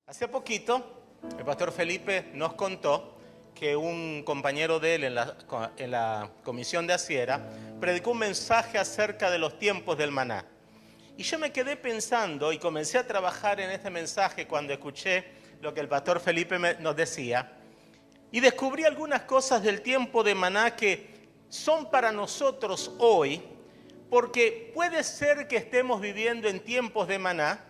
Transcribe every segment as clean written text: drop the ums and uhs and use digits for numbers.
Hace poquito, el pastor Felipe nos contó que un compañero de él en la comisión de Asiera predicó un mensaje acerca de los tiempos del maná. Y yo me quedé pensando y comencé a trabajar en este mensaje cuando escuché lo que el pastor Felipe nos decía. Y descubrí algunas cosas del tiempo de maná que son para nosotros hoy, porque puede ser que estemos viviendo en tiempos de maná,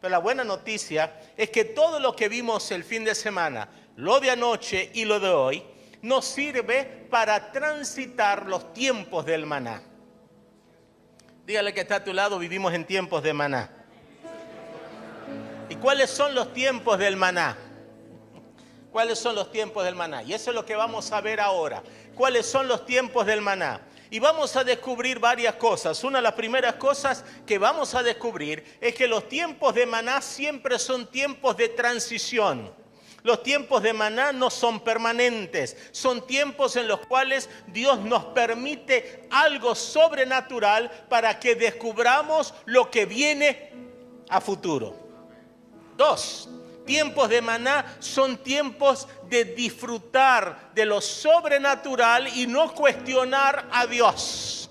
pero la buena noticia es que todo lo que vimos el fin de semana, lo de anoche y lo de hoy, nos sirve para transitar los tiempos del maná. Dígale que está a tu lado, vivimos en tiempos de maná. ¿Y cuáles son los tiempos del maná? ¿Cuáles son los tiempos del maná? Y eso es lo que vamos a ver ahora. ¿Cuáles son los tiempos del maná? Y vamos a descubrir varias cosas. Una de las primeras cosas que vamos a descubrir es que los tiempos de maná siempre son tiempos de transición. Los tiempos de maná no son permanentes, son tiempos en los cuales Dios nos permite algo sobrenatural para que descubramos lo que viene a futuro. 2. Tiempos de maná son tiempos de disfrutar de lo sobrenatural y no cuestionar a Dios.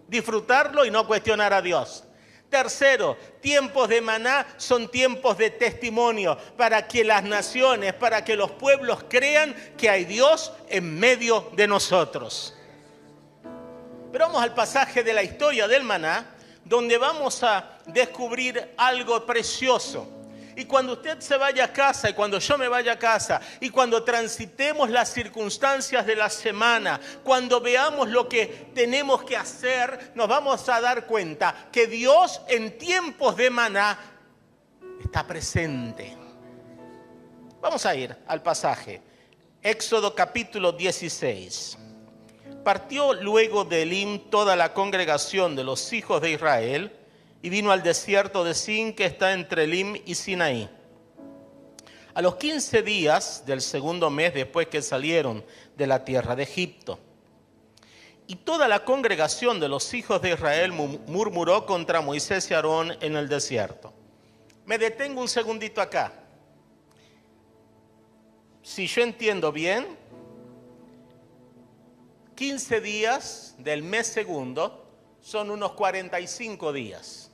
Disfrutarlo y no cuestionar a Dios. Tercero, tiempos de maná son tiempos de testimonio para que las naciones, para que los pueblos crean que hay Dios en medio de nosotros. Pero vamos al pasaje de la historia del maná, donde vamos a descubrir algo precioso. Y cuando usted se vaya a casa y cuando yo me vaya a casa y cuando transitemos las circunstancias de la semana, cuando veamos lo que tenemos que hacer, nos vamos a dar cuenta que Dios en tiempos de maná está presente. Vamos a ir al pasaje. Éxodo capítulo 16. Partió luego de Elim toda la congregación de los hijos de Israel y vino al desierto de Sin, que está entre Elim y Sinaí. A los 15 días del segundo mes después que salieron de la tierra de Egipto. Y toda la congregación de los hijos de Israel murmuró contra Moisés y Aarón en el desierto. Me detengo un segundito acá. Si yo entiendo bien, 15 días del mes segundo son unos 45 días.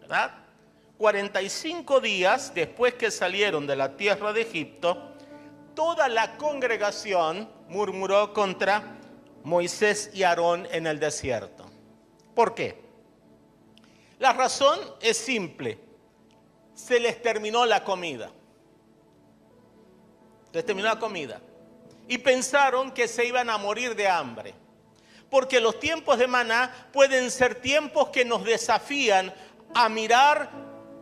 ¿Verdad? 45 días después que salieron de la tierra de Egipto, toda la congregación murmuró contra Moisés y Aarón en el desierto. ¿Por qué? La razón es simple. Se les terminó la comida. Les terminó la comida. Y pensaron que se iban a morir de hambre. Porque los tiempos de maná pueden ser tiempos que nos desafían a mirar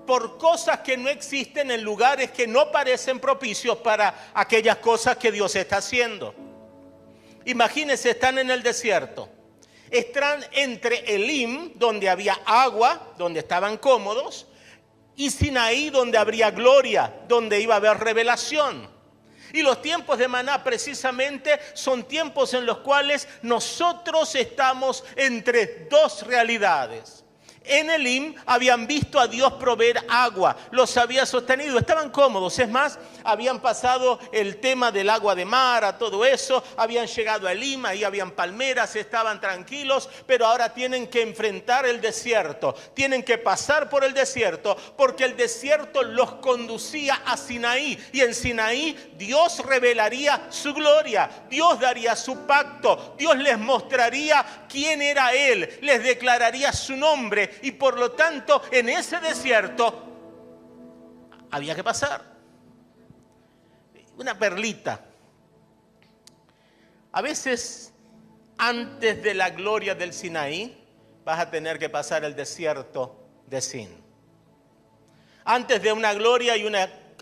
por cosas que no existen en lugares que no parecen propicios para aquellas cosas que Dios está haciendo. Imagínense, están en el desierto. Están entre Elim, donde había agua, donde estaban cómodos, y Sinaí, donde habría gloria, donde iba a haber revelación. Y los tiempos de maná precisamente son tiempos en los cuales nosotros estamos entre dos realidades. En Elim habían visto a Dios proveer agua, los había sostenido, estaban cómodos. Es más, habían pasado el tema del agua de mar, a todo eso, habían llegado a Elim, ahí habían palmeras, estaban tranquilos, pero ahora tienen que enfrentar el desierto, tienen que pasar por el desierto, porque el desierto los conducía a Sinaí, y en Sinaí Dios revelaría su gloria, Dios daría su pacto, Dios les mostraría quién era Él, les declararía su nombre. Y por lo tanto, en ese desierto había que pasar. Una perlita. A veces, antes de la gloria del Sinaí, vas a tener que pasar el desierto de Sin. Antes de una gloria y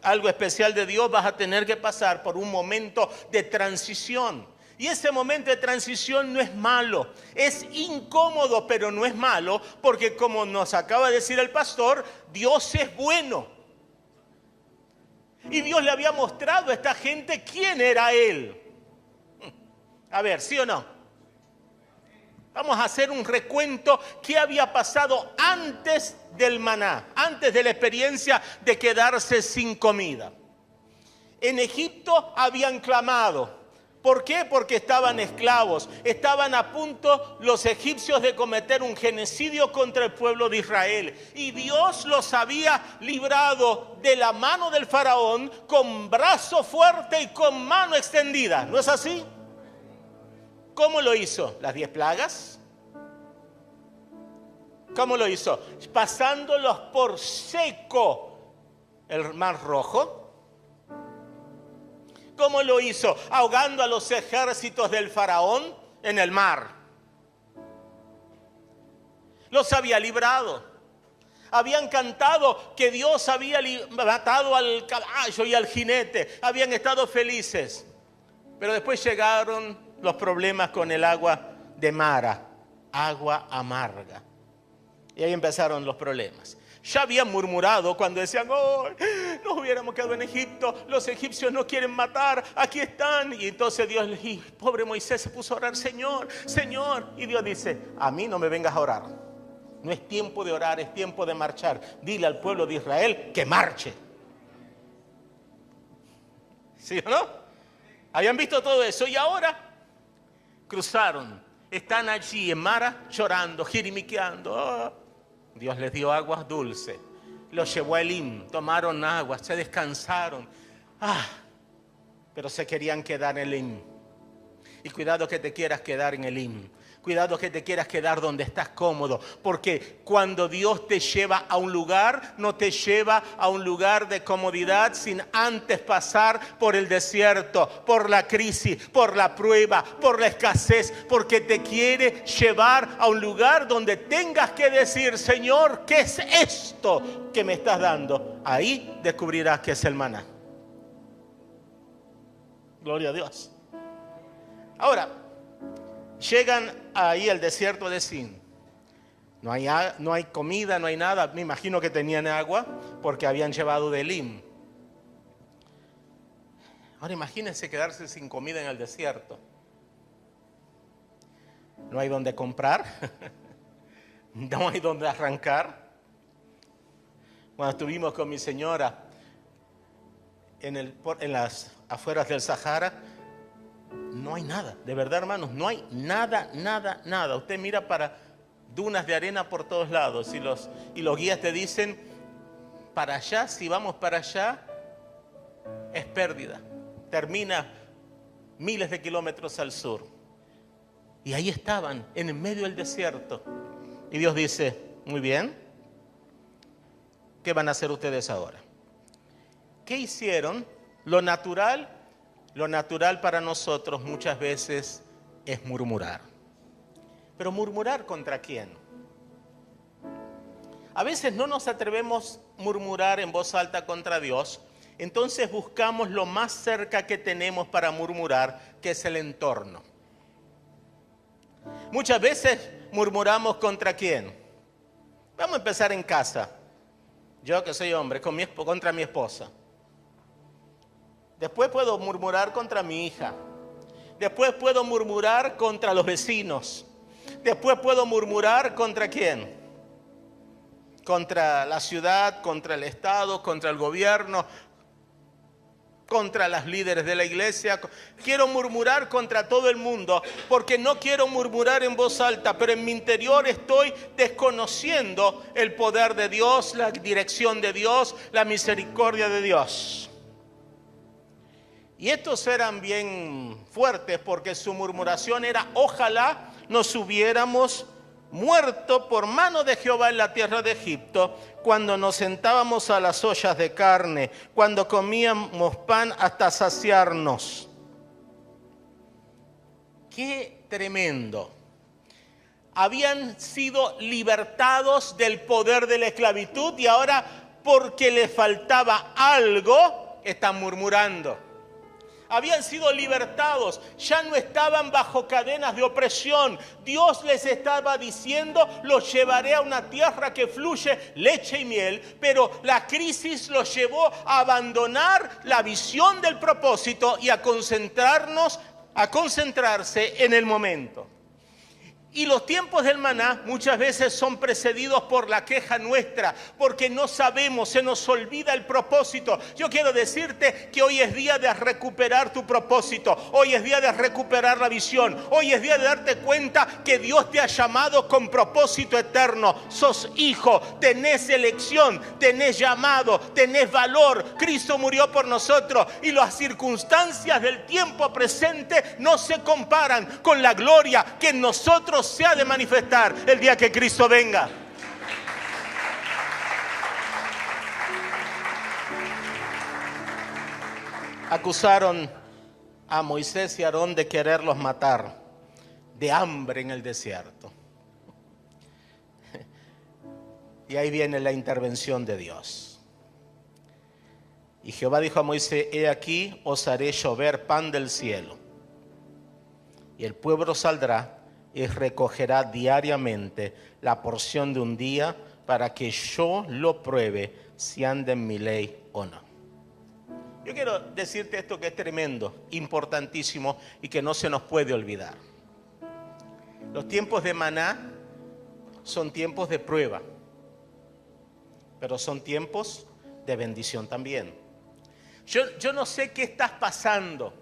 algo especial de Dios, vas a tener que pasar por un momento de transición. Y ese momento de transición no es malo, es incómodo, pero no es malo, porque como nos acaba de decir el pastor, Dios es bueno. Y Dios le había mostrado a esta gente quién era Él. A ver, ¿sí o no? Vamos a hacer un recuento qué había pasado antes del maná, antes de la experiencia de quedarse sin comida. En Egipto habían clamado. ¿Por qué? Porque estaban esclavos. Estaban a punto los egipcios de cometer un genocidio contra el pueblo de Israel. Y Dios los había librado de la mano del faraón con brazo fuerte y con mano extendida. ¿No es así? ¿Cómo lo hizo? ¿Las 10 plagas? ¿Cómo lo hizo? Pasándolos por seco el Mar Rojo. ¿Cómo lo hizo? Ahogando a los ejércitos del faraón en el mar. Los había librado. Habían cantado que Dios había matado al caballo y al jinete. Habían estado felices. Pero después llegaron los problemas con el agua de Mara, agua amarga. Y ahí empezaron los problemas. Ya habían murmurado cuando decían, oh, nos hubiéramos quedado en Egipto, los egipcios nos quieren matar, aquí están. Y entonces Dios, y pobre Moisés se puso a orar, Señor, Señor. Y Dios dice, a mí no me vengas a orar. No es tiempo de orar, es tiempo de marchar. Dile al pueblo de Israel que marche. ¿Sí o no? Habían visto todo eso y ahora cruzaron. Están allí en Mara llorando, jirimiqueando. Oh. Dios les dio aguas dulces, los llevó a Elim, tomaron agua, se descansaron. Pero se querían quedar en Elim. Y cuidado que te quieras quedar en Elim. Cuidado que te quieras quedar donde estás cómodo. Porque cuando Dios te lleva a un lugar, no te lleva a un lugar de comodidad sin antes pasar por el desierto, por la crisis, por la prueba, por la escasez. Porque te quiere llevar a un lugar donde tengas que decir, Señor, ¿qué es esto que me estás dando? Ahí descubrirás que es el maná. Gloria a Dios. Ahora, llegan ahí al desierto de Sin. No hay comida, no hay nada. Me imagino que tenían agua porque habían llevado de Elim. Ahora imagínense quedarse sin comida en el desierto. No hay donde comprar. No hay donde arrancar. Cuando estuvimos con mi señora en las afueras del Sahara, no hay nada, de verdad, hermanos, no hay nada, nada, nada. Usted mira para dunas de arena por todos lados y los guías te dicen, para allá, si vamos para allá, es pérdida. Termina miles de kilómetros al sur. Y ahí estaban, en el medio del desierto. Y Dios dice, muy bien, ¿qué van a hacer ustedes ahora? ¿Qué hicieron? Lo natural para nosotros muchas veces es murmurar. Pero ¿murmurar contra quién? A veces no nos atrevemos a murmurar en voz alta contra Dios, entonces buscamos lo más cerca que tenemos para murmurar, que es el entorno. Muchas veces murmuramos contra quién. Vamos a empezar en casa. Yo que soy hombre, contra mi esposa. Después puedo murmurar contra mi hija. Después puedo murmurar contra los vecinos. Después puedo murmurar contra quién. Contra la ciudad, contra el Estado, contra el gobierno, contra los líderes de la iglesia. Quiero murmurar contra todo el mundo porque no quiero murmurar en voz alta, pero en mi interior estoy desconociendo el poder de Dios, la dirección de Dios, la misericordia de Dios. Y estos eran bien fuertes porque su murmuración era, ojalá nos hubiéramos muerto por mano de Jehová en la tierra de Egipto, cuando nos sentábamos a las ollas de carne, cuando comíamos pan hasta saciarnos. ¡Qué tremendo! Habían sido libertados del poder de la esclavitud y ahora, porque les faltaba algo, están murmurando. Habían sido libertados, ya no estaban bajo cadenas de opresión. Dios les estaba diciendo, los llevaré a una tierra que fluye leche y miel, pero la crisis los llevó a abandonar la visión del propósito y a concentrarse en el momento. Y los tiempos del maná muchas veces son precedidos por la queja nuestra, porque no sabemos, se nos olvida el propósito. Yo quiero decirte que hoy es día de recuperar tu propósito, hoy es día de recuperar la visión, hoy es día de darte cuenta que Dios te ha llamado con propósito eterno. Sos hijo, tenés elección, tenés llamado, tenés valor. Cristo murió por nosotros y las circunstancias del tiempo presente no se comparan con la gloria que en nosotros se ha de manifestar el día que Cristo venga. Acusaron a Moisés y a Aarón de quererlos matar, de hambre en el desierto. Y ahí viene la intervención de Dios. Y Jehová dijo a Moisés: he aquí, os haré llover pan del cielo, y el pueblo saldrá y recogerá diariamente la porción de un día, para que yo lo pruebe si anda en mi ley o no. Yo quiero decirte esto que es tremendo, importantísimo y que no se nos puede olvidar. Los tiempos de maná son tiempos de prueba, pero son tiempos de bendición también. Yo no sé qué estás pasando.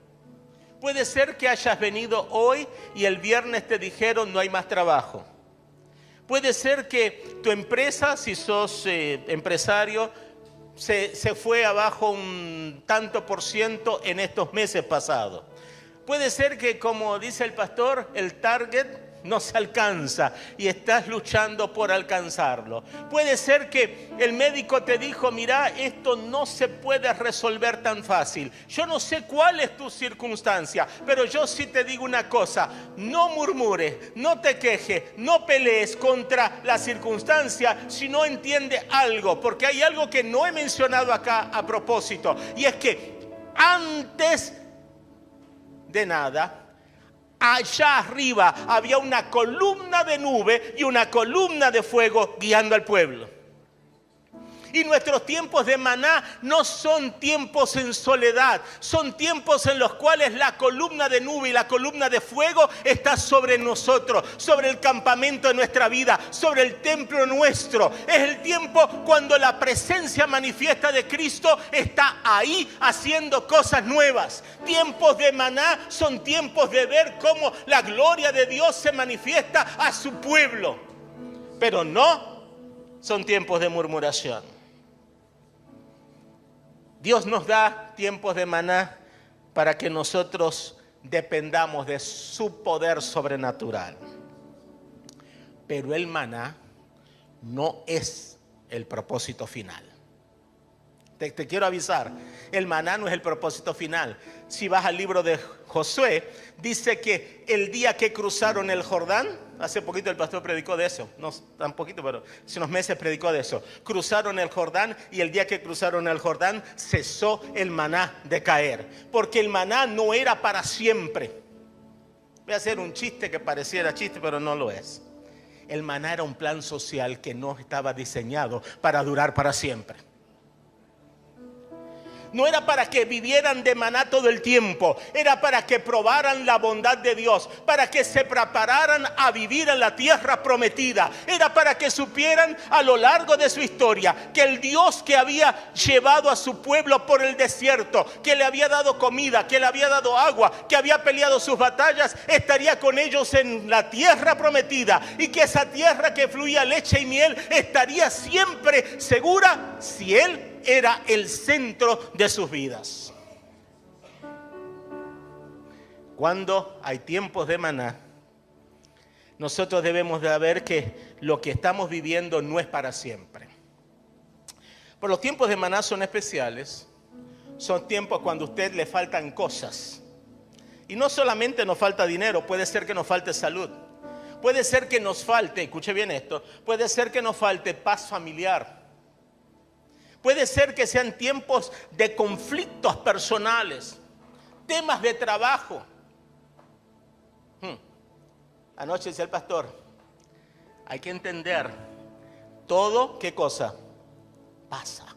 Puede ser que hayas venido hoy y el viernes te dijeron no hay más trabajo. Puede ser que tu empresa, si sos empresario, se fue abajo un tanto por ciento en estos meses pasados. Puede ser que, como dice el pastor, el target no se alcanza y estás luchando por alcanzarlo. Puede ser que el médico te dijo: mira, esto no se puede resolver tan fácil. Yo no sé cuál es tu circunstancia, pero yo sí te digo una cosa: no murmures, no te quejes, no pelees contra la circunstancia si no entiende algo, porque hay algo que no he mencionado acá a propósito, y es que antes de nada, allá arriba había una columna de nube y una columna de fuego guiando al pueblo. Y nuestros tiempos de maná no son tiempos en soledad, son tiempos en los cuales la columna de nube y la columna de fuego está sobre nosotros, sobre el campamento de nuestra vida, sobre el templo nuestro. Es el tiempo cuando la presencia manifiesta de Cristo está ahí haciendo cosas nuevas. Tiempos de maná son tiempos de ver cómo la gloria de Dios se manifiesta a su pueblo, pero no son tiempos de murmuración. Dios nos da tiempos de maná para que nosotros dependamos de su poder sobrenatural. Pero el maná no es el propósito final. Te quiero avisar, el maná no es el propósito final. Si vas al libro de Josué, dice que el día que cruzaron el Jordán, hace poquito el pastor predicó de eso, no tan poquito, pero hace unos meses predicó de eso. Cruzaron el Jordán y el día que cruzaron el Jordán cesó el maná de caer, porque el maná no era para siempre. Voy a hacer un chiste que pareciera chiste, pero no lo es. El maná era un plan social que no estaba diseñado para durar para siempre. No era para que vivieran de maná todo el tiempo, era para que probaran la bondad de Dios, para que se prepararan a vivir en la tierra prometida. Era para que supieran a lo largo de su historia que el Dios que había llevado a su pueblo por el desierto, que le había dado comida, que le había dado agua, que había peleado sus batallas, estaría con ellos en la tierra prometida, y que esa tierra que fluía leche y miel estaría siempre segura si Él era el centro de sus vidas. Cuando hay tiempos de maná, nosotros debemos de ver que lo que estamos viviendo no es para siempre. Pero los tiempos de maná son especiales. Son tiempos cuando a usted le faltan cosas. Y no solamente nos falta dinero, puede ser que nos falte salud. Puede ser que nos falte, escuche bien esto, puede ser que nos falte paz familiar. Puede ser que sean tiempos de conflictos personales, temas de trabajo. Anoche decía el pastor, hay que entender todo, ¿qué cosa? Pasa.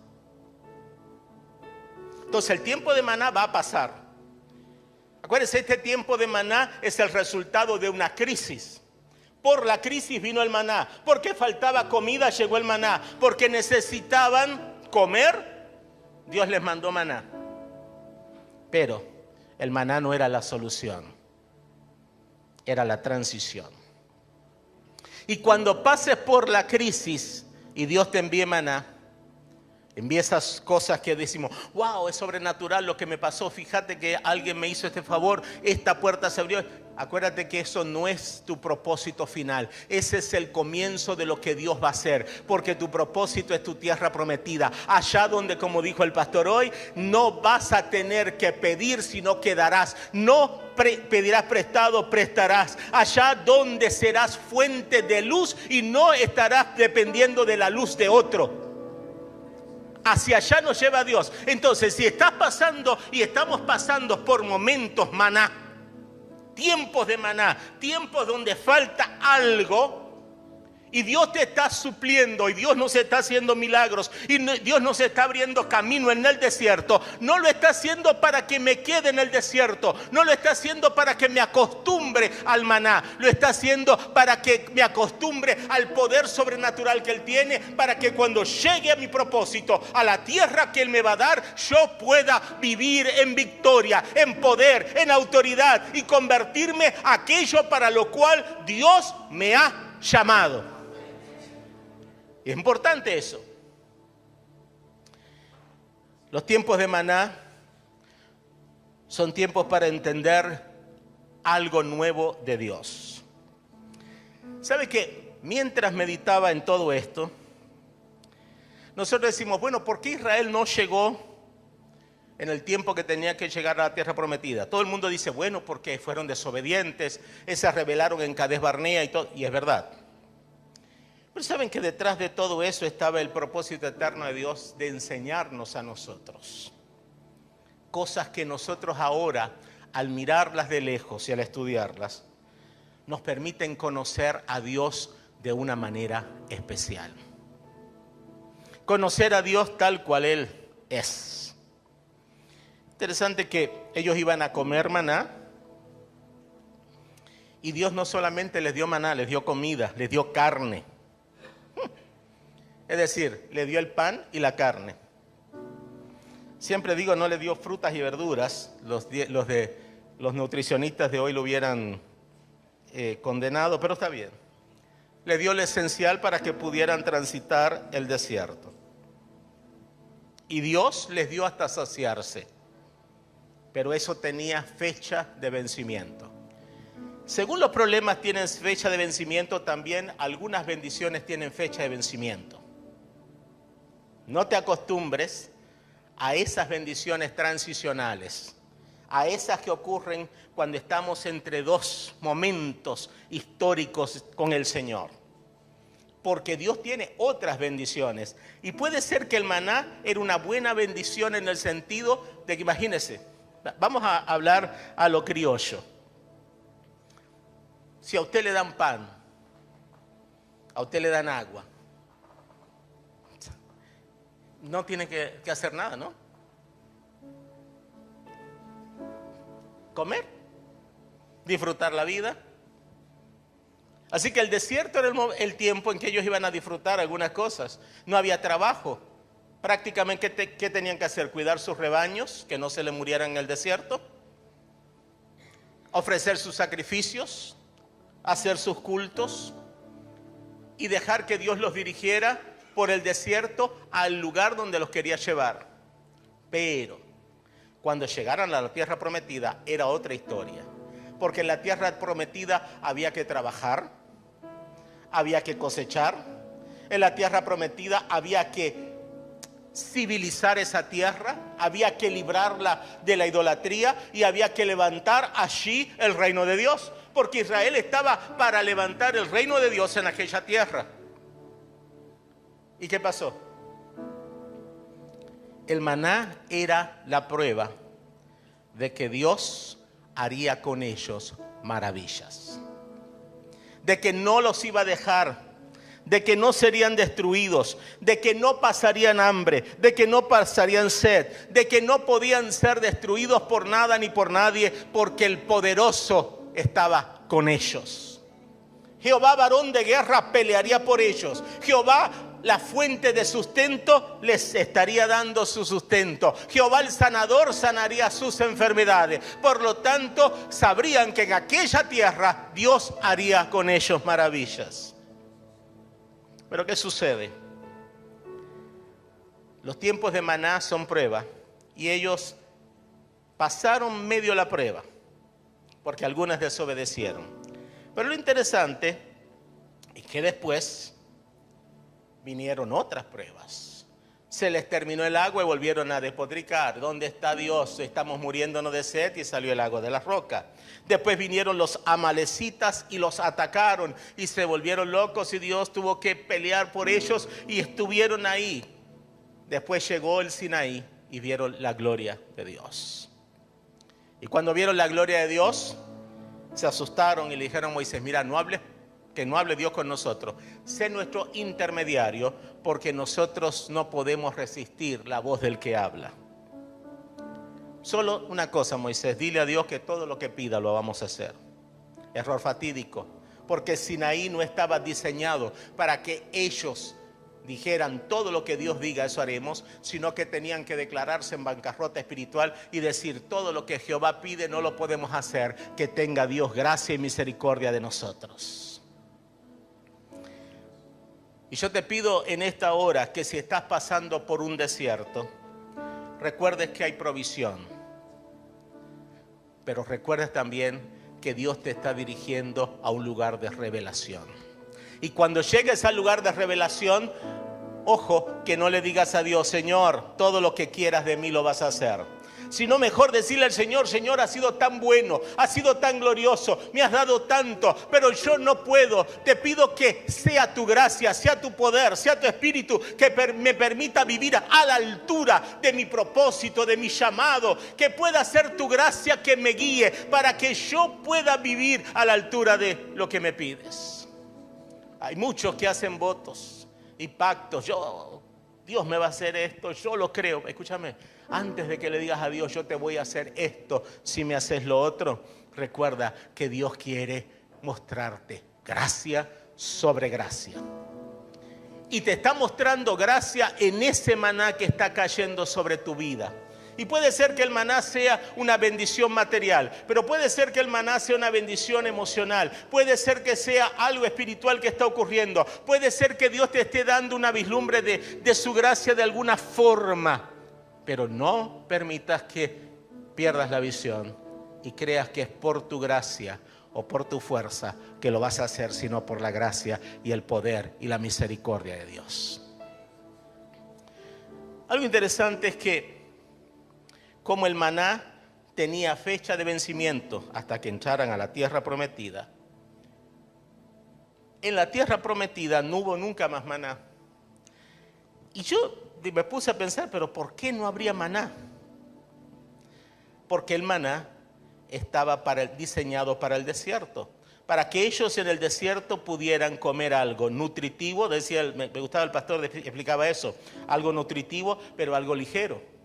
Entonces el tiempo de maná va a pasar. Acuérdense, este tiempo de maná es el resultado de una crisis. Por la crisis vino el maná. Porque faltaba comida, llegó el maná. Porque necesitaban comer, Dios les mandó maná. Pero el maná no era la solución, era la transición. Y cuando pases por la crisis y Dios te envíe maná, envíe esas cosas que decimos, wow, es sobrenatural lo que me pasó, fíjate que alguien me hizo este favor, esta puerta se abrió. Acuérdate que eso no es tu propósito final. Ese es el comienzo de lo que Dios va a hacer. Porque tu propósito es tu tierra prometida. Allá donde, como dijo el pastor hoy, no vas a tener que pedir, sino que darás. No pedirás prestado, prestarás. Allá donde serás fuente de luz y no estarás dependiendo de la luz de otro. Hacia allá nos lleva Dios. Entonces, si estás pasando y estamos pasando por momentos maná, tiempos de maná, tiempos donde falta algo y Dios te está supliendo y Dios nos está haciendo milagros y Dios nos está abriendo camino en el desierto, no lo está haciendo para que me quede en el desierto, no lo está haciendo para que me acostumbre al maná, lo está haciendo para que me acostumbre al poder sobrenatural que Él tiene, para que cuando llegue a mi propósito, a la tierra que Él me va a dar, yo pueda vivir en victoria, en poder, en autoridad y convertirme aquello para lo cual Dios me ha llamado. Es importante eso. Los tiempos de maná son tiempos para entender algo nuevo de Dios. ¿Sabe qué? Mientras meditaba en todo esto, nosotros decimos, bueno, ¿por qué Israel no llegó en el tiempo que tenía que llegar a la tierra prometida? Todo el mundo dice, bueno, porque fueron desobedientes, se rebelaron en Cades Barnea y todo, y es verdad. Pero saben que detrás de todo eso estaba el propósito eterno de Dios de enseñarnos a nosotros cosas que nosotros ahora, al mirarlas de lejos y al estudiarlas, nos permiten conocer a Dios de una manera especial. Conocer a Dios tal cual Él es. Interesante que ellos iban a comer maná y Dios no solamente les dio maná, les dio comida, les dio carne. Es decir, le dio el pan y la carne. Siempre digo, no le dio frutas y verduras. Los nutricionistas de hoy lo hubieran condenado, pero está bien. Le dio lo esencial para que pudieran transitar el desierto. Y Dios les dio hasta saciarse. Pero eso tenía fecha de vencimiento. Según los problemas tienen fecha de vencimiento, también algunas bendiciones tienen fecha de vencimiento. No te acostumbres a esas bendiciones transicionales, a esas que ocurren cuando estamos entre dos momentos históricos con el Señor. Porque Dios tiene otras bendiciones. Y puede ser que el maná era una buena bendición en el sentido de que, imagínense, vamos a hablar a lo criollo. Si a usted le dan pan, a usted le dan agua, no tiene que hacer nada, ¿no? Comer, disfrutar la vida. Así que el desierto era el tiempo en que ellos iban a disfrutar algunas cosas. No había trabajo. Prácticamente, ¿qué tenían que hacer? Cuidar sus rebaños, que no se les murieran en el desierto. Ofrecer sus sacrificios, hacer sus cultos y dejar que Dios los dirigiera por el desierto al lugar donde los quería llevar. Pero cuando llegaran a la tierra prometida era otra historia. Porque en la tierra prometida había que trabajar, había que cosechar. En la tierra prometida había que civilizar esa tierra, había que librarla de la idolatría y había que levantar allí el reino de Dios. Porque Israel estaba para levantar el reino de Dios en aquella tierra. ¿Y qué pasó? El maná era la prueba de que Dios haría con ellos maravillas. De que no los iba a dejar, de que no serían destruidos, de que no pasarían hambre, de que no pasarían sed, de que no podían ser destruidos por nada ni por nadie, porque el poderoso estaba con ellos. Jehová, varón de guerra, pelearía por ellos. Jehová, la fuente de sustento, les estaría dando su sustento. Jehová, el sanador, sanaría sus enfermedades. Por lo tanto, sabrían que en aquella tierra Dios haría con ellos maravillas. Pero ¿qué sucede? Los tiempos de maná son prueba y ellos pasaron medio la prueba porque algunas desobedecieron. Pero lo interesante es que después vinieron otras pruebas. Se les terminó el agua y volvieron a despotricar. ¿Dónde está Dios? Estamos muriéndonos de sed, y salió el agua de la roca. Después vinieron los amalecitas y los atacaron y se volvieron locos y Dios tuvo que pelear por ellos y estuvieron ahí. Después llegó el Sinaí y vieron la gloria de Dios. Y cuando vieron la gloria de Dios, se asustaron y le dijeron a Moisés: mira, que no hable Dios con nosotros. Sé nuestro intermediario, porque nosotros no podemos resistir la voz del que habla. Solo una cosa, Moisés: dile a Dios que todo lo que pida lo vamos a hacer. Error fatídico, porque Sinaí no estaba diseñado para que ellos dijeran todo lo que Dios diga, eso haremos, sino que tenían que declararse en bancarrota espiritual y decir: todo lo que Jehová pide no lo podemos hacer, que tenga Dios gracia y misericordia de nosotros. Y yo te pido en esta hora que si estás pasando por un desierto, recuerdes que hay provisión, pero recuerdes también que Dios te está dirigiendo a un lugar de revelación. Y cuando llegues al lugar de revelación, ojo, que no le digas a Dios: Señor, todo lo que quieras de mí lo vas a hacer. Sino mejor decirle al Señor: Señor, has sido tan bueno, has sido tan glorioso, me has dado tanto, pero yo no puedo. Te pido que sea tu gracia, sea tu poder, sea tu espíritu, que me permita vivir a la altura de mi propósito, de mi llamado, que pueda ser tu gracia que me guíe para que yo pueda vivir a la altura de lo que me pides. Hay muchos que hacen votos y pactos. Dios me va a hacer esto, yo lo creo. Escúchame, antes de que le digas a Dios: yo te voy a hacer esto si me haces lo otro, recuerda que Dios quiere mostrarte gracia sobre gracia. Y te está mostrando gracia en ese maná que está cayendo sobre tu vida. Y puede ser que el maná sea una bendición material, pero puede ser que el maná sea una bendición emocional, puede ser que sea algo espiritual que está ocurriendo, puede ser que Dios te esté dando una vislumbre de su gracia de alguna forma, pero no permitas que pierdas la visión y creas que es por tu gracia o por tu fuerza que lo vas a hacer, sino por la gracia y el poder y la misericordia de Dios. Algo interesante es que como el maná tenía fecha de vencimiento hasta que entraran a la tierra prometida, en la tierra prometida no hubo nunca más maná. Y yo me puse a pensar: pero ¿por qué no habría maná? Porque el maná estaba diseñado para el desierto, para que ellos en el desierto pudieran comer algo nutritivo. Me gustaba el pastor, explicaba eso: algo nutritivo, pero algo ligero.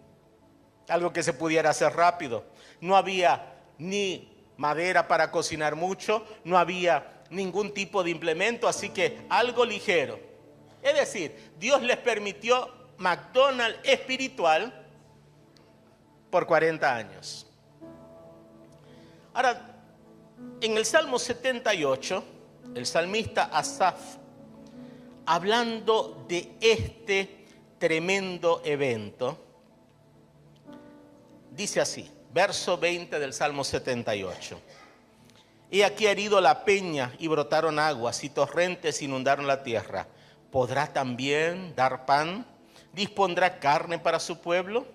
Algo que se pudiera hacer rápido. No había ni madera para cocinar mucho, no había ningún tipo de implemento, así que algo ligero. Es decir, Dios les permitió McDonald's espiritual por 40 años. Ahora, en el Salmo 78, el salmista Asaf, hablando de este tremendo evento, dice así, verso 20 del Salmo 78. He aquí herido la peña y brotaron aguas y torrentes inundaron la tierra. ¿Podrá también dar pan? ¿Dispondrá carne para su pueblo?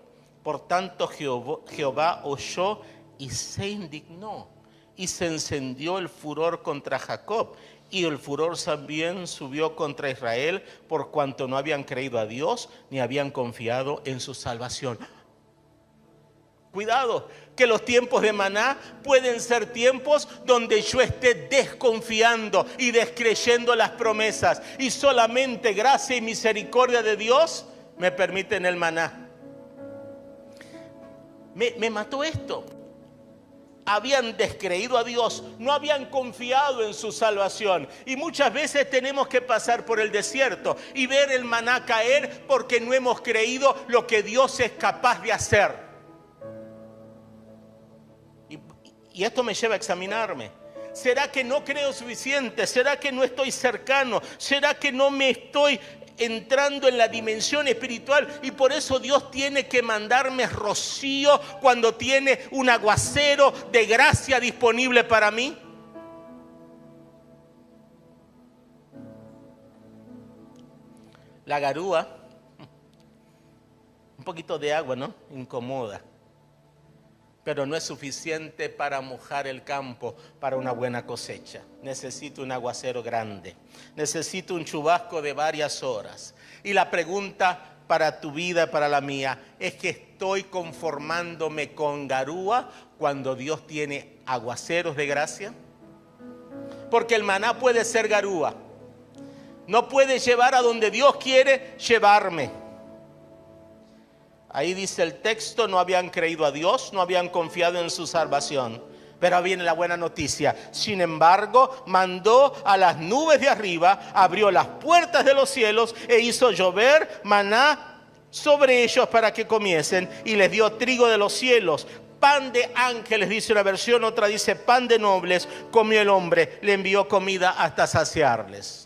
Por tanto Jehová oyó y se indignó y se encendió el furor contra Jacob. Y el furor también subió contra Israel, por cuanto no habían creído a Dios ni habían confiado en su salvación. Cuidado, que los tiempos de maná pueden ser tiempos donde yo esté desconfiando y descreyendo las promesas, y solamente gracia y misericordia de Dios me permiten el maná. Me mató esto. habían descreído a Dios, no habían confiado en su salvación. Y muchas veces tenemos que pasar por el desierto y ver el maná caer porque no hemos creído lo que Dios es capaz de hacer. Y esto me lleva a examinarme. ¿Será que no creo suficiente? ¿Será que no estoy cercano? ¿Será que no me estoy entrando en la dimensión espiritual y por eso Dios tiene que mandarme rocío cuando tiene un aguacero de gracia disponible para mí? La garúa, un poquito de agua, ¿no? Incomoda, pero no es suficiente para mojar el campo para una buena cosecha. Necesito un aguacero grande, necesito un chubasco de varias horas. Y la pregunta para tu vida, para la mía, es que estoy conformándome con garúa cuando Dios tiene aguaceros de gracia. Porque el maná puede ser garúa, no puede llevar a donde Dios quiere llevarme. Ahí dice el texto, no habían creído a Dios, no habían confiado en su salvación. Pero viene la buena noticia. Sin embargo, mandó a las nubes de arriba, abrió las puertas de los cielos e hizo llover maná sobre ellos para que comiesen. Y les dio trigo de los cielos, pan de ángeles, dice una versión, otra dice pan de nobles. Comió el hombre, le envió comida hasta saciarles.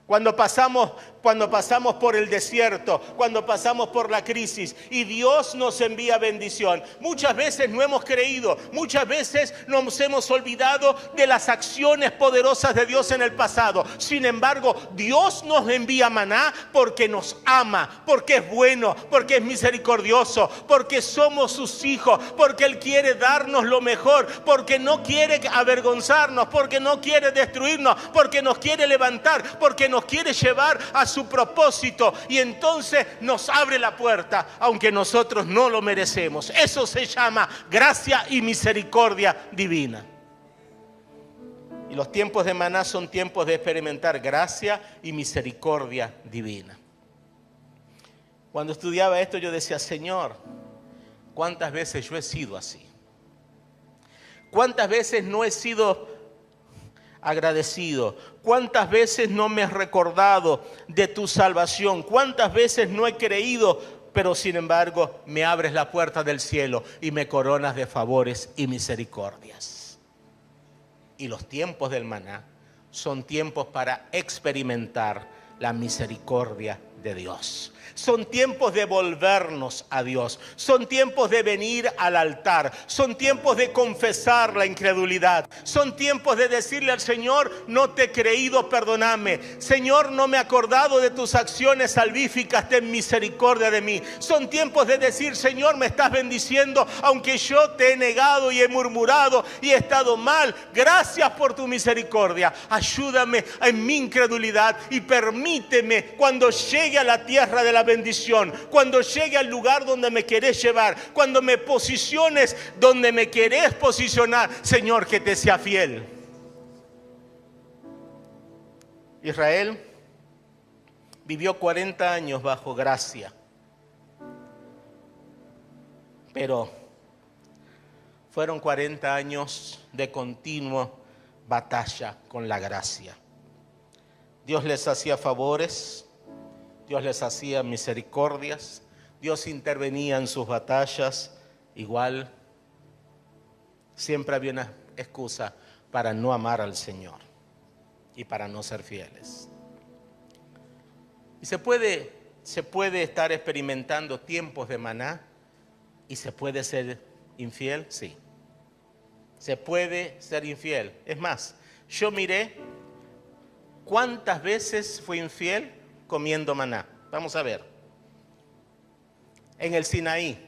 Cuando pasamos por el desierto, cuando pasamos por la crisis y Dios nos envía bendición, muchas veces no hemos creído, muchas veces nos hemos olvidado de las acciones poderosas de Dios en el pasado. Sin embargo, Dios nos envía maná porque nos ama, porque es bueno, porque es misericordioso, porque somos sus hijos, porque Él quiere darnos lo mejor, porque no quiere avergonzarnos, porque no quiere destruirnos, porque nos quiere levantar, porque nos quiere llevar a su propósito, y entonces nos abre la puerta aunque nosotros no lo merecemos. Eso se llama gracia y misericordia divina. Y los tiempos de maná son tiempos de experimentar gracia y misericordia divina. Cuando estudiaba esto yo decía, Señor, ¿cuántas veces yo he sido así? ¿Cuántas veces no he sido agradecido? ¿Cuántas veces no me he recordado de tu salvación? ¿Cuántas veces no he creído, pero sin embargo me abres la puerta del cielo y me coronas de favores y misericordias? Y los tiempos del maná son tiempos para experimentar la misericordia de Dios. Son tiempos de volvernos a Dios. Son tiempos de venir al altar. Son tiempos de confesar la incredulidad. Son tiempos de decirle al Señor, no te he creído, perdóname. Señor, no me he acordado de tus acciones salvíficas, ten misericordia de mí. Son tiempos de decir, Señor, me estás bendiciendo, aunque yo te he negado y he murmurado y he estado mal. Gracias por tu misericordia. Ayúdame en mi incredulidad y permíteme, cuando llegue a la tierra de la bendición, cuando llegue al lugar donde me querés llevar, cuando me posiciones donde me querés posicionar, Señor, que te sea fiel. Israel vivió 40 años bajo gracia, pero fueron 40 años de continua batalla con la gracia. Dios les hacía favores, Dios les hacía misericordias, Dios intervenía en sus batallas. Igual, siempre había una excusa para no amar al Señor y para no ser fieles. Y se puede estar experimentando tiempos de maná y se puede ser infiel, sí. Se puede ser infiel. Es más, yo miré cuántas veces fui infiel comiendo maná. Vamos a ver. En el Sinaí,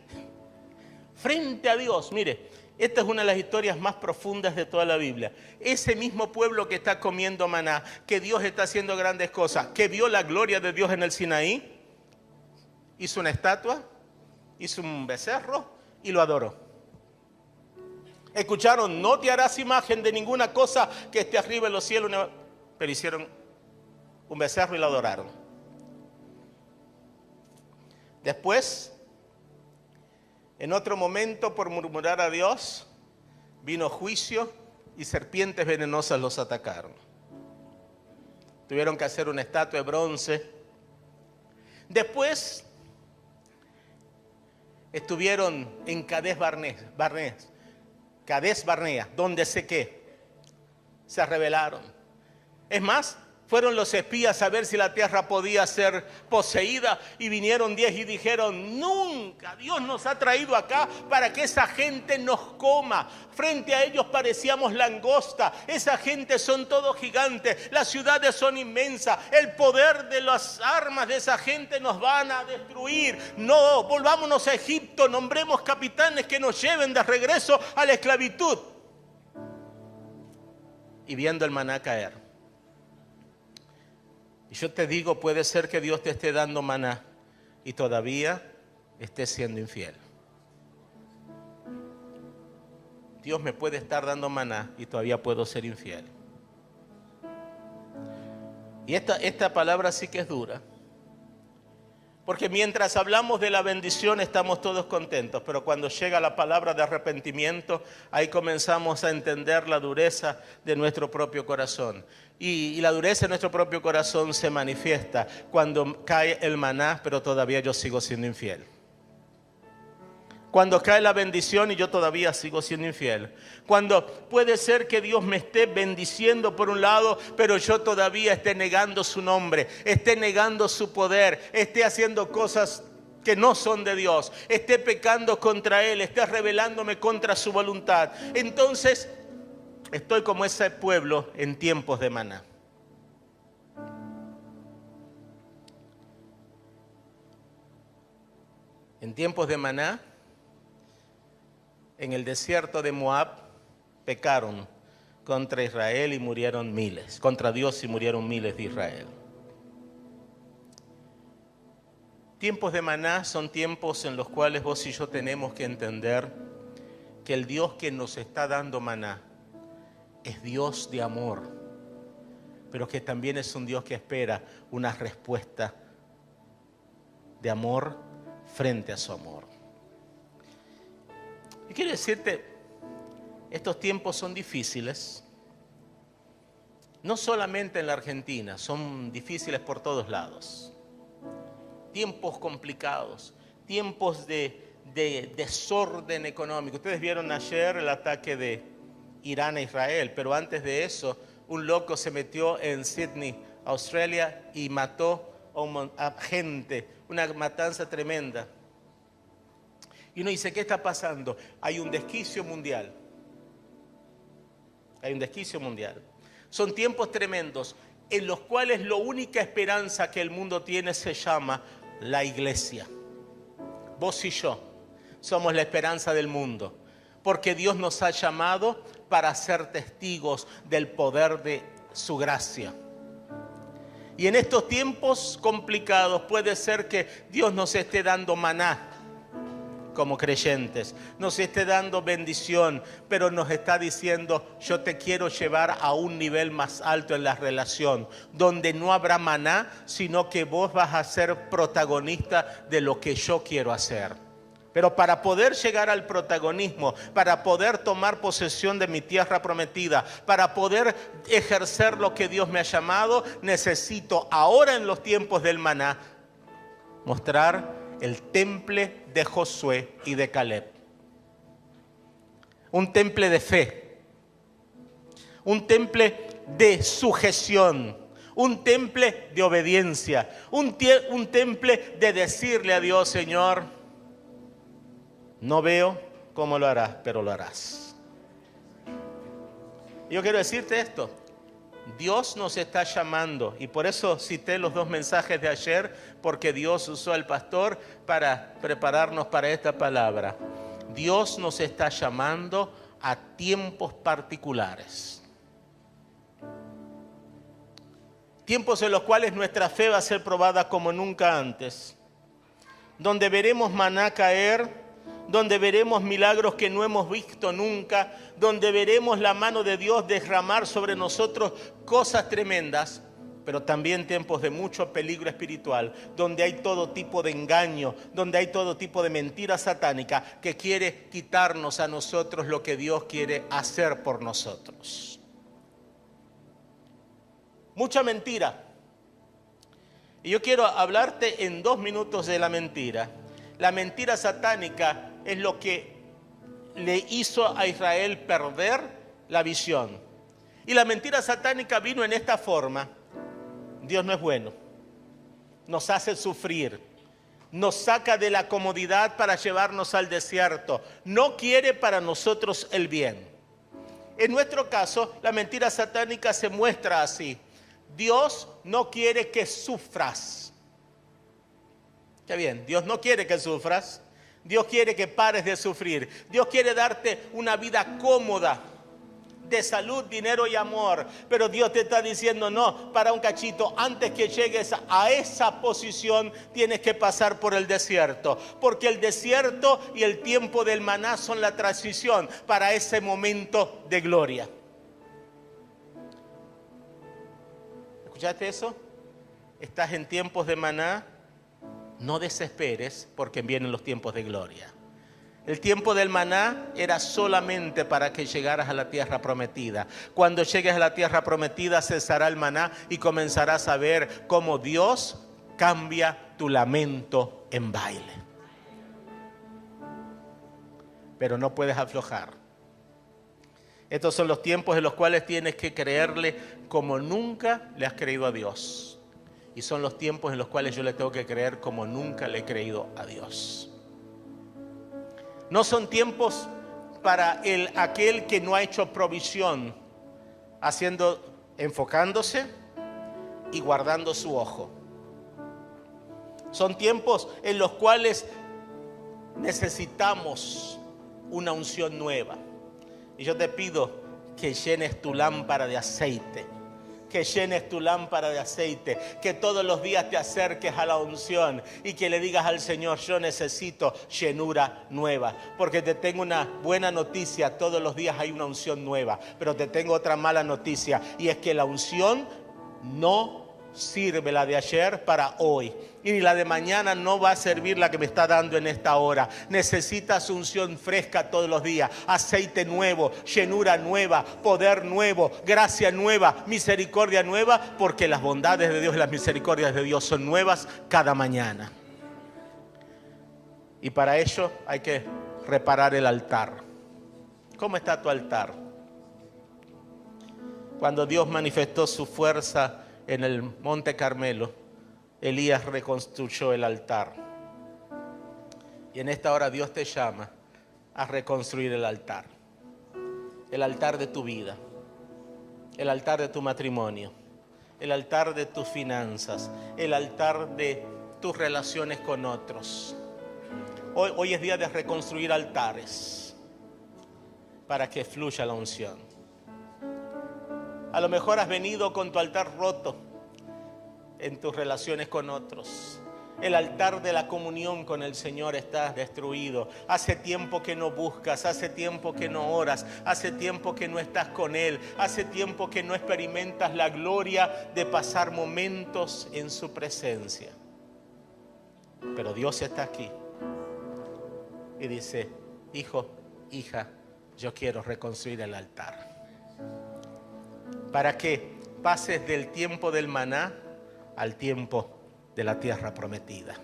frente a Dios, mire, esta es una de las historias más profundas de toda la Biblia. Ese mismo pueblo que está comiendo maná, que Dios está haciendo grandes cosas, que vio la gloria de Dios en el Sinaí, hizo una estatua, hizo un becerro y lo adoró. Escucharon, no te harás imagen de ninguna cosa que esté arriba en los cielos, pero hicieron un becerro y lo adoraron. Después, en otro momento, por murmurar a Dios, vino juicio y serpientes venenosas los atacaron. Tuvieron que hacer una estatua de bronce. Después estuvieron en Cades Barnea, donde se rebelaron. Es más, fueron los espías a ver si la tierra podía ser poseída y vinieron 10 y dijeron: nunca Dios nos ha traído acá para que esa gente nos coma. Frente a ellos parecíamos langosta, esa gente son todos gigantes, las ciudades son inmensas, el poder de las armas de esa gente nos van a destruir. No, volvámonos a Egipto, nombremos capitanes que nos lleven de regreso a la esclavitud. Y viendo el maná caer. Y yo te digo, puede ser que Dios te esté dando maná y todavía estés siendo infiel. Dios me puede estar dando maná y todavía puedo ser infiel. Y esta palabra sí que es dura. Porque mientras hablamos de la bendición estamos todos contentos, pero cuando llega la palabra de arrepentimiento, ahí comenzamos a entender la dureza de nuestro propio corazón. Y la dureza de nuestro propio corazón se manifiesta cuando cae el maná, pero todavía yo sigo siendo infiel. Cuando cae la bendición y yo todavía sigo siendo infiel. Cuando puede ser que Dios me esté bendiciendo por un lado, pero yo todavía esté negando su nombre, esté negando su poder, esté haciendo cosas que no son de Dios, esté pecando contra Él, esté rebelándome contra su voluntad. Entonces estoy como ese pueblo en tiempos de maná. En tiempos de maná, en el desierto de Moab, pecaron contra Israel y murieron miles. Contra Dios y murieron miles de Israel. Tiempos de maná son tiempos en los cuales vos y yo tenemos que entender que el Dios que nos está dando maná es Dios de amor, pero que también es un Dios que espera una respuesta de amor frente a su amor. Y quiero decirte, estos tiempos son difíciles, no solamente en la Argentina, son difíciles por todos lados. Tiempos complicados, tiempos de desorden económico. Ustedes vieron ayer el ataque de Irán a Israel, pero antes de eso, un loco se metió en Sydney, Australia, y mató a gente, una matanza tremenda. Y uno dice, ¿qué está pasando? Hay un desquicio mundial. Hay un desquicio mundial. Son tiempos tremendos en los cuales la única esperanza que el mundo tiene se llama la iglesia. Vos y yo somos la esperanza del mundo, porque Dios nos ha llamado para ser testigos del poder de su gracia. Y en estos tiempos complicados puede ser que Dios nos esté dando maná como creyentes, nos esté dando bendición, pero nos está diciendo, yo te quiero llevar a un nivel más alto en la relación, donde no habrá maná, sino que vos vas a ser protagonista de lo que yo quiero hacer. Pero para poder llegar al protagonismo, para poder tomar posesión de mi tierra prometida, para poder ejercer lo que Dios me ha llamado, necesito ahora en los tiempos del maná mostrar el temple de Josué y de Caleb. Un temple de fe, un temple de sujeción, un temple de obediencia, un temple de decirle a Dios, Señor, no veo cómo lo harás, pero lo harás. Yo quiero decirte esto. Dios nos está llamando, y por eso cité los 2 mensajes de ayer, porque Dios usó al pastor para prepararnos para esta palabra. Dios nos está llamando a tiempos particulares. Tiempos en los cuales nuestra fe va a ser probada como nunca antes. Donde veremos maná caer, donde veremos milagros que no hemos visto nunca, donde veremos la mano de Dios derramar sobre nosotros cosas tremendas, pero también tiempos de mucho peligro espiritual, donde hay todo tipo de engaño, donde hay todo tipo de mentira satánica que quiere quitarnos a nosotros lo que Dios quiere hacer por nosotros. Mucha mentira. Y yo quiero hablarte en 2 minutos de la mentira. La mentira satánica es lo que le hizo a Israel perder la visión. Y la mentira satánica vino en esta forma. Dios no es bueno, nos hace sufrir, nos saca de la comodidad para llevarnos al desierto, no quiere para nosotros el bien. En nuestro caso, la mentira satánica se muestra así: Dios no quiere que sufras. Qué bien, Dios no quiere que sufras, Dios quiere que pares de sufrir, Dios quiere darte una vida cómoda, de salud, dinero y amor, pero Dios te está diciendo: no, para un cachito, antes que llegues a esa posición tienes que pasar por el desierto, porque el desierto y el tiempo del maná son la transición para ese momento de gloria. ¿Escuchaste eso? Estás en tiempos de maná, no desesperes porque vienen los tiempos de gloria. El tiempo del maná era solamente para que llegaras a la tierra prometida. Cuando llegues a la tierra prometida cesará el maná y comenzarás a ver cómo Dios cambia tu lamento en baile. Pero no puedes aflojar. Estos son los tiempos en los cuales tienes que creerle como nunca le has creído a Dios. Y son los tiempos en los cuales yo le tengo que creer como nunca le he creído a Dios. No son tiempos para aquel que no ha hecho provisión, enfocándose y guardando su ojo. Son tiempos en los cuales necesitamos una unción nueva. Y yo te pido que llenes tu lámpara de aceite. Que llenes tu lámpara de aceite, que todos los días te acerques a la unción y que le digas al Señor: yo necesito llenura nueva, porque te tengo una buena noticia: todos los días hay una unción nueva, pero te tengo otra mala noticia, y es que la unción no sirve, la de ayer, para hoy, y ni la de mañana no va a servir la que me está dando en esta hora. Necesitas unción fresca todos los días, aceite nuevo, llenura nueva, poder nuevo, gracia nueva, misericordia nueva, porque las bondades de Dios y las misericordias de Dios son nuevas cada mañana. Y para ello hay que reparar el altar. ¿Cómo está tu altar? Cuando Dios manifestó su fuerza en el Monte Carmelo, Elías reconstruyó el altar. Y en esta hora Dios te llama a reconstruir el altar. El altar de tu vida, el altar de tu matrimonio, el altar de tus finanzas, el altar de tus relaciones con otros. Hoy es día de reconstruir altares para que fluya la unción. A lo mejor has venido con tu altar roto en tus relaciones con otros. El altar de la comunión con el Señor está destruido. Hace tiempo que no buscas, hace tiempo que no oras, hace tiempo que no estás con Él, hace tiempo que no experimentas la gloria de pasar momentos en su presencia. Pero Dios está aquí y dice: hijo, hija, yo quiero reconstruir el altar. Para que pases del tiempo del maná al tiempo de la tierra prometida.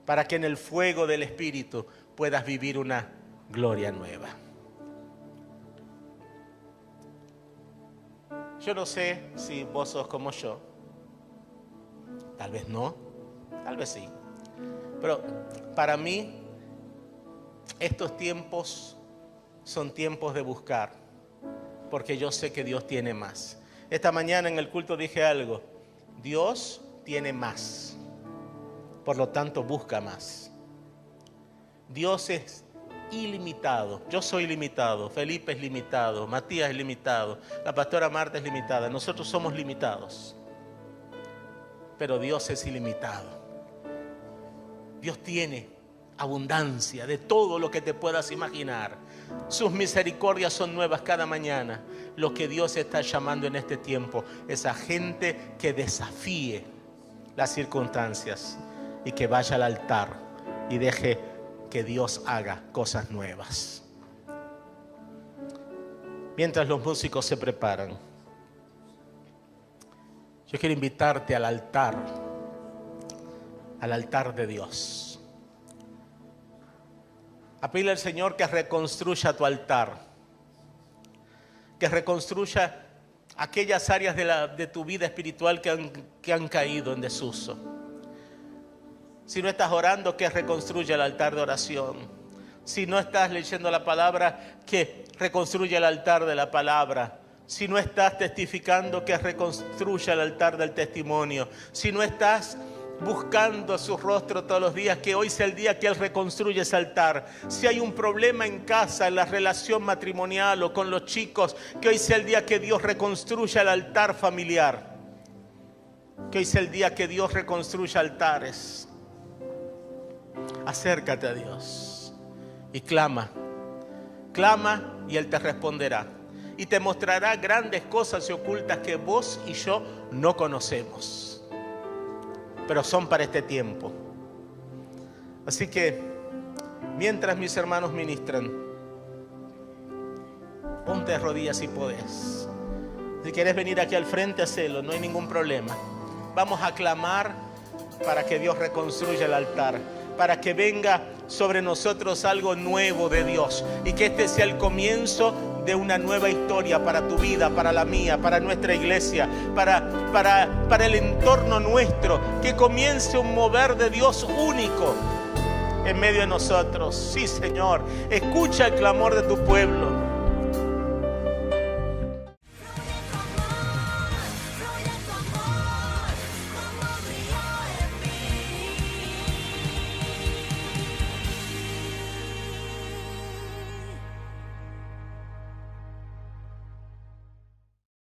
Para que en el fuego del Espíritu puedas vivir una gloria nueva. Yo no sé si vos sos como yo. Tal vez no, tal vez sí. Pero para mí, estos tiempos son tiempos de buscar. Porque yo sé que Dios tiene más. Esta mañana en el culto dije algo: Dios tiene más, por lo tanto busca más. Dios es ilimitado. Yo soy limitado, Felipe es limitado, Matías es limitado, la pastora Marta es limitada, nosotros somos limitados. Pero Dios es ilimitado. Dios tiene abundancia de todo lo que te puedas imaginar. Sus misericordias son nuevas cada mañana. Lo que Dios está llamando en este tiempo es a gente que desafíe las circunstancias y que vaya al altar y deje que Dios haga cosas nuevas. Mientras los músicos se preparan, yo quiero invitarte al altar de Dios. A pedirle al Señor que reconstruya tu altar, que reconstruya aquellas áreas de tu vida espiritual que han caído en desuso. Si no estás orando, que reconstruya el altar de oración. Si no estás leyendo la palabra, que reconstruya el altar de la palabra. Si no estás testificando, que reconstruya el altar del testimonio. Si no estás buscando su rostro todos los días, que hoy sea el día que Él reconstruya ese altar. Si hay un problema en casa, en la relación matrimonial o con los chicos, que hoy sea el día que Dios reconstruya el altar familiar. Que hoy sea el día que Dios reconstruya altares. Acércate a Dios y clama y Él te responderá. Y te mostrará grandes cosas y ocultas que vos y yo no conocemos, pero son para este tiempo. Así que, mientras mis hermanos ministran, ponte de rodillas si podés. Si quieres venir aquí al frente, hacelo, no hay ningún problema. Vamos a clamar para que Dios reconstruya el altar, para que venga sobre nosotros algo nuevo de Dios y que este sea el comienzo de una nueva historia para tu vida, para la mía, para nuestra iglesia, para el entorno nuestro, que comience un mover de Dios único en medio de nosotros. Sí, Señor, escucha el clamor de tu pueblo.